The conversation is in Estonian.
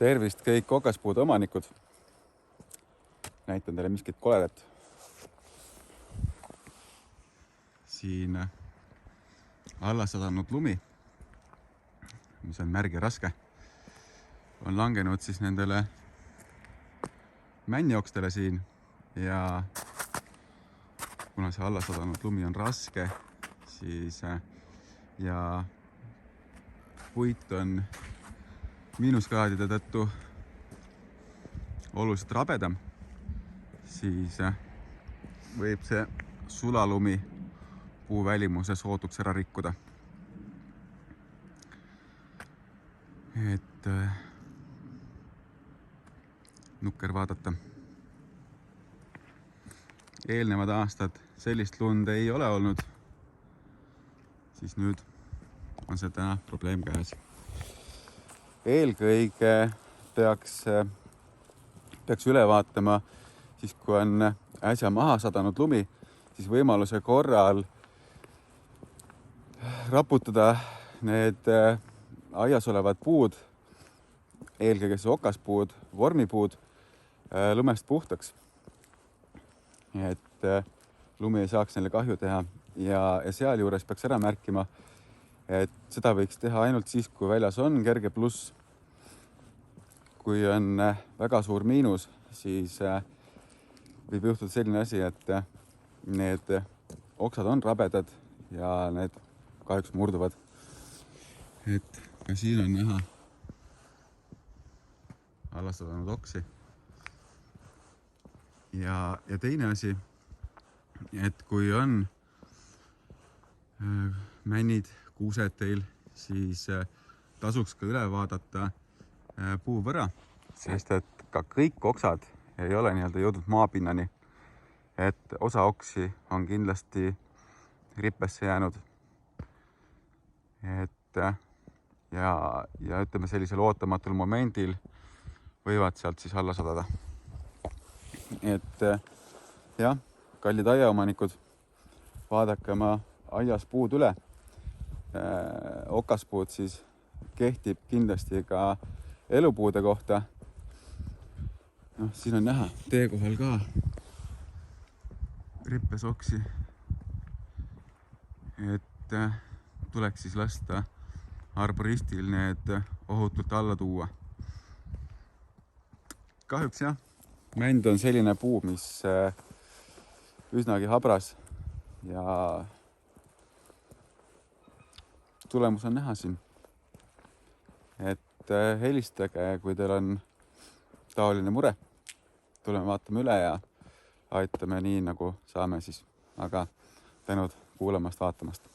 Tervist kõik okaspuude omanikud. Näitan teile miskit koledat. Siin alla sadanud lumi, mis on märg ja raske, on langenud siis nendele männiokstele siin ja kuna see alla sadanud lumi on raske, siis ja puit on miinuskraadide tõttu oluliselt rabedam, siis võib see sulalumi puu välimuse sootuks ära rikkuda. Et nukker vaadata. Eelnevad aastad sellist lund ei ole olnud, siis nüüd on see täna probleem käes. Eelkõige peaks üle vaatama, siis kui on äsja maha sadanud lumi, siis võimaluse korral raputada need aias olevad puud, eelkõige siis okaspuud, vormipuud, lumest puhtaks. Et lumi ei saaks neile kahju teha ja sealjuures peaks ära märkima, et seda võiks teha ainult siis, kui väljas on kerge pluss. Kui on väga suur miinus, siis võib juhtuda selline asi, et need oksad on rabedad ja need kahjuks murduvad. Et ka siin on näha allasadanud oksi. Ja teine asi, et kui on männid, kuused teil, siis tasuks ka üle vaadata puu võra, sest et ka kõik oksad ei ole jõudnud maapinnani. Et osa oksi on kindlasti rippesse jäänud. Et ja ütleme sellisel ootamatul momendil võivad sealt siis alla sadada. Et jah, kallid aiaomanikud, vaadake oma aias puud üle. Okaspuud siis kehtib kindlasti ka elupuude kohta. Siin on näha tee kohal ka rippes oksi. Et tuleks siis lasta arboristil need ohutult alla tuua. Kahjuks jah, mänd on selline puu, mis üsnagi habras ja tulemus on näha siin. Et helistage, kui teil on taoline mure. Tuleme vaatame üle ja aitame nii, nagu saame siis. Aga tänud kuulamast, vaatamast.